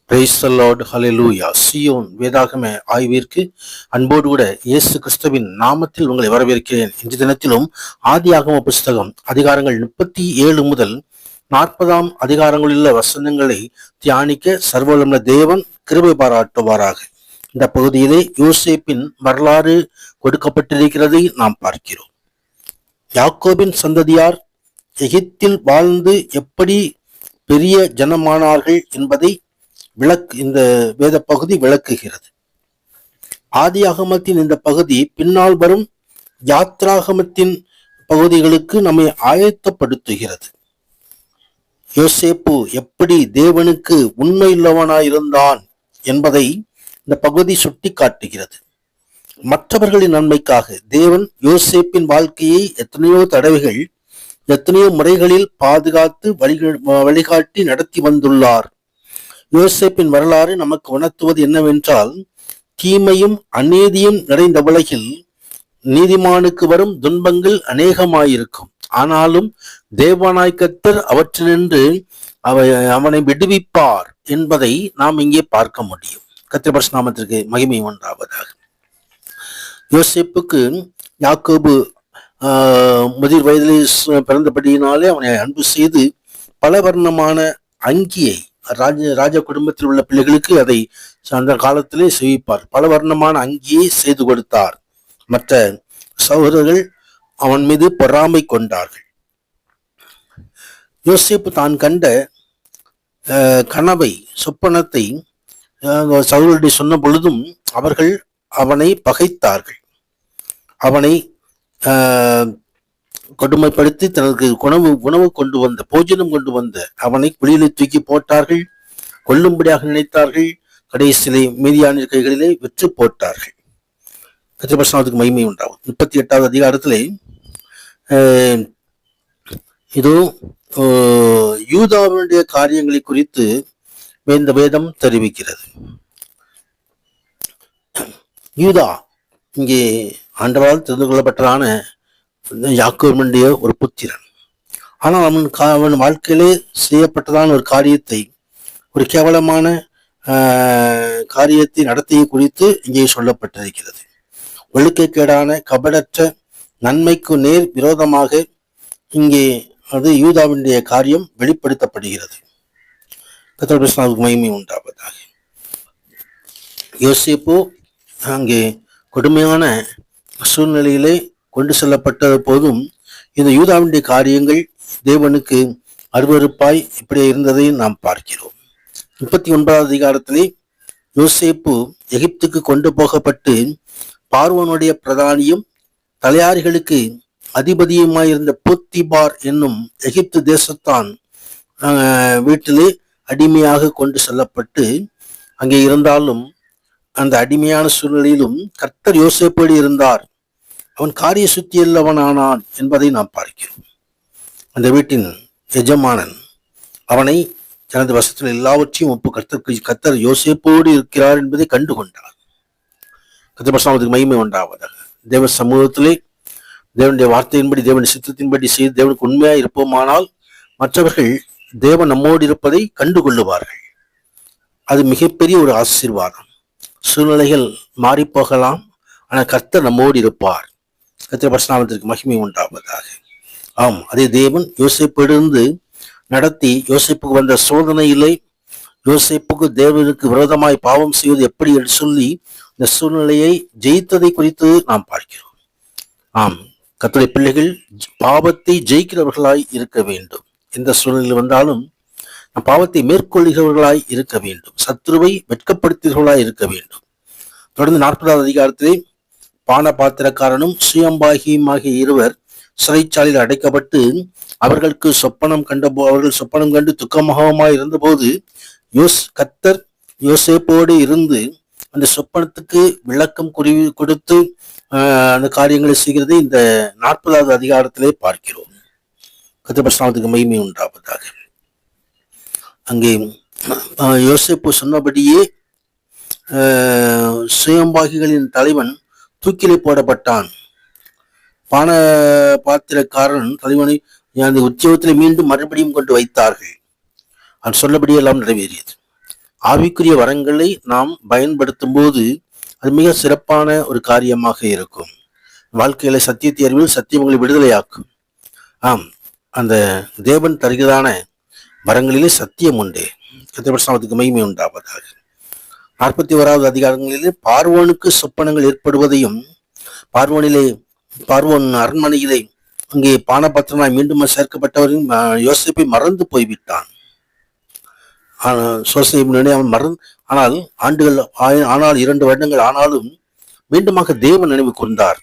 Praise the Lord, hallelujah. Zion வேதாகம ஆய்விற்கு அன்போடு கூட இயேசு கிறிஸ்துவின் நாமத்தில் உங்களை வரவேற்கிறேன். இன்றைய தினத்திலும் ஆதியாகம புஸ்தகம் அதிகாரங்கள் 37 முதல் 40 அதிகாரங்களிலுள்ள வசனங்களை தியானிக்க சர்வவல்லமையுள்ள தேவன் கிருபை பாராட்டுவாராக. இந்த பகுதியிலே யோசேப்பின் வரலாறு கொடுக்கப்பட்டிருக்கிறதை நாம் பார்க்கிறோம். யாக்கோபின் சந்ததியார் எகிப்தில் வாழ்ந்து எப்படி பெரிய ஜனமானார்கள் என்பதை இந்த வேத பகுதி விளக்குகிறது. ஆதியாகமத்தின் இந்த பகுதி பின்னால் வரும் யாத்ராகமத்தின் பகுதிகளுக்கு நம்மை ஆயத்தப்படுத்துகிறது. யோசேப்பு எப்படி தேவனுக்கு உண்மையுள்ளவனாயிருந்தான் என்பதை இந்த பகுதி சுட்டி காட்டுகிறது. மற்றவர்களின் நன்மைக்காக தேவன் யோசேப்பின் வாழ்க்கையை எத்தனையோ தடவைகள் எத்தனையோ முறைகளில் பாதுகாத்து வழிகாட்டி நடத்தி வந்துள்ளார். யோசேப்பின் வரலாறு நமக்கு உணர்த்துவது என்னவென்றால், தீமையும் அநீதியும் நிறைந்த உலகில் நீதிமானுக்கு வரும் துன்பங்கள் அநேகமாயிருக்கும். ஆனாலும் தேவனாய் கர்த்தர் அவற்றினின்று அவனை விடுவிப்பார் என்பதை நாம் இங்கே பார்க்க முடியும். கர்த்தர் பரிசுத்த நாமத்திற்கு மகிமை உண்டாவதாக. யோசேப்புக்கு யாக்கோபு முதிர் வயதிலே பிறந்தபடியினாலே அவனை அன்பு செய்து பல வர்ணமான அங்கியை ராஜ குடும்பத்தில் உள்ள பிள்ளைகளுக்கு அதை அந்த காலத்திலே செய்விப்பார். பல வர்ணமான அங்கியை செய்து கொடுத்தார். மற்ற சகோதரர்கள் அவன் மீது பொறாமை கொண்டார்கள். யோசேப்பு தான் கண்ட கனவை சொப்பனத்தை சகோதரர்களை சொன்ன பொழுதும் அவர்கள் அவனை பகைத்தார்கள். அவனை கொடுமைப்படுத்தி தனக்கு உணவு கொண்டு வந்த போஜனம் கொண்டு வந்த அவனை குழியிலே தூக்கி போட்டார்கள். கொல்லும்படியாக நினைத்தார்கள். கடைசியிலே மீதியான கைகளிலே விற்று போட்டார்கள். கர்த்தர் பரிசுத்தத்துக்கு மகிமை உண்டாகும். 38வது அதிகாரத்திலே இதோ யூதாவினுடைய காரியங்களை குறித்து இந்த வேதம் தெரிவிக்கிறது. யூதா இங்கே ஆண்டவரால் தெரிந்து கொள்ளப்பட்டதான யாக்கோபினுடைய ஒரு புத்திரன். ஆனால் அவன் வாழ்க்கையிலே செய்யப்பட்டதான ஒரு காரியத்தை, ஒரு கேவலமான காரியத்தை நடத்திய குறித்து இங்கே சொல்லப்பட்டிருக்கிறது. ஒழுக்கக்கேடான கபடற்ற நன்மைக்கு நேர் விரோதமாக இங்கே அது யூதாவினுடைய காரியம் வெளிப்படுத்தப்படுகிறது. கர்த்தர் பரிசுத்தருக்கு மகிமை உண்டாவதாக. யோசேப்பு அங்கே கொடுமையான சூழ்நிலையிலே கொண்டு செல்லப்பட்ட போதும் இந்த யூதாவினுடைய காரியங்கள் தேவனுக்கு அருவருப்பாய் இப்படியே இருந்ததை நாம் பார்க்கிறோம். 39வது அதிகாரத்திலே யோசேப்பு எகிப்துக்கு கொண்டு போகப்பட்டு பார்வோனுடைய பிரதானியும் தலையாரிகளுக்கு அதிபதியுமாயிருந்த போத்திபார் என்னும் எகிப்து தேசத்தான் வீட்டிலே அடிமையாக கொண்டு செல்லப்பட்டு அங்கே இருந்தாலும் அந்த அடிமையான சூழ்நிலையிலும் கர்த்தர் யோசேப்போடு இருந்தார். அவன் காரிய சுத்தியுள்ளவனானான் என்பதை நாம் பார்க்கிறோம். அந்த வீட்டின் எஜமானன் அவனை தனது வசத்தில் எல்லாவற்றையும் கர்த்தர் யோசேப்போடு இருக்கிறார் என்பதை கண்டுகொண்டார். கர்த்தர் பரிசுத்தத்துக்கு மகிமை உண்டாவதாக. தேவ சமூகத்திலே தேவனுடைய வார்த்தையின்படி தேவனுடைய சித்தத்தின்படி செய்து தேவனுக்கு உண்மையாக இருப்போமானால் மற்றவர்கள் தேவன் நம்மோடு இருப்பதை கண்டுகொள்ளுவார்கள். அது மிகப்பெரிய ஒரு ஆசீர்வாதம். சூழ்நிலைகள் மாறிப்போகலாம், ஆனால் கர்த்தர் நம்மோடு இருப்பார். கர்த்தர் பரிசுத்தத்திற்கு மகிமை உண்டாவதாக. ஆம், அதே தேவன் யோசேப்பிலிருந்து நடத்தி யோசேப்புக்கு வந்த சோதனையிலே யோசேப்புக்கு தேவனுக்கு விரோதமாய் பாவம் செய்வது எப்படி என்று சொல்லி இந்த சூழ்நிலையை ஜெயித்ததை குறித்து நாம் பார்க்கிறோம். ஆம், கர்த்தருடைய பிள்ளைகள் பாவத்தை ஜெயிக்கிறவர்களாய் இருக்க வேண்டும். எந்த சூழ்நிலையில் வந்தாலும் நம் பாவத்தை மேற்கொள்கிறவர்களாய் இருக்க வேண்டும். சத்ருவை வெட்கப்படுத்துகிறவர்களாய் இருக்க வேண்டும். தொடர்ந்து 40வது அதிகாரத்திலே பான பாத்திரக்காரனும் சுயம்பாகியுமாகிய இருவர் சிறைச்சாலையில் அடைக்கப்பட்டு அவர்கள் சொப்பனம் கண்டு துக்கமுகமாய் இருந்தபோது கர்த்தர் யோசேப்போடு இருந்து அந்த சொப்பனத்துக்கு விளக்கம் கொடுத்து அந்த காரியங்களை செய்கிறதை இந்த 40வது அதிகாரத்திலே பார்க்கிறோம். கர்த்தர் பரிசுத்தத்துக்கு மகிமை உண்டாவதாக. அங்கே யோசேப்பு சொன்னபடியே சுயம்பாகிகளின் தலைவன் தூக்கிலே போடப்பட்டான். பான பாத்திரக்காரன் தலைவனை அந்த உத்தியோகத்திலே மீண்டும் மறுபடியும் கொண்டு வைத்தார்கள். அவன் சொல்லபடியெல்லாம் நிறைவேறியது. ஆவிக்குரிய வரங்களை நாம் பயன்படுத்தும் போது அது மிக சிறப்பான ஒரு காரியமாக இருக்கும். வாழ்க்கையில சத்தியத்தை அறிவில் சத்தியங்களை விடுதலையாக்கும். ஆம், அந்த தேவன் தருகிறதான வரங்களிலே சத்தியம் உண்டு. கர்த்தருக்கு மகிமை உண்டாவதாக. 41வது அதிகாரங்களிலே பார்வோனுக்கு சொப்பனங்கள் ஏற்படுவதையும் பார்வோன் அரண்மனையிலே அங்கே பானபத்திரனாய் மீண்டும் சேர்க்கப்பட்டவரையும் யோசேப்பை மறந்து போய்விட்டான். அவன் ஆனால் 2 வருடங்கள் ஆனாலும் மீண்டுமாக தேவன் நினைவு கொண்டார்.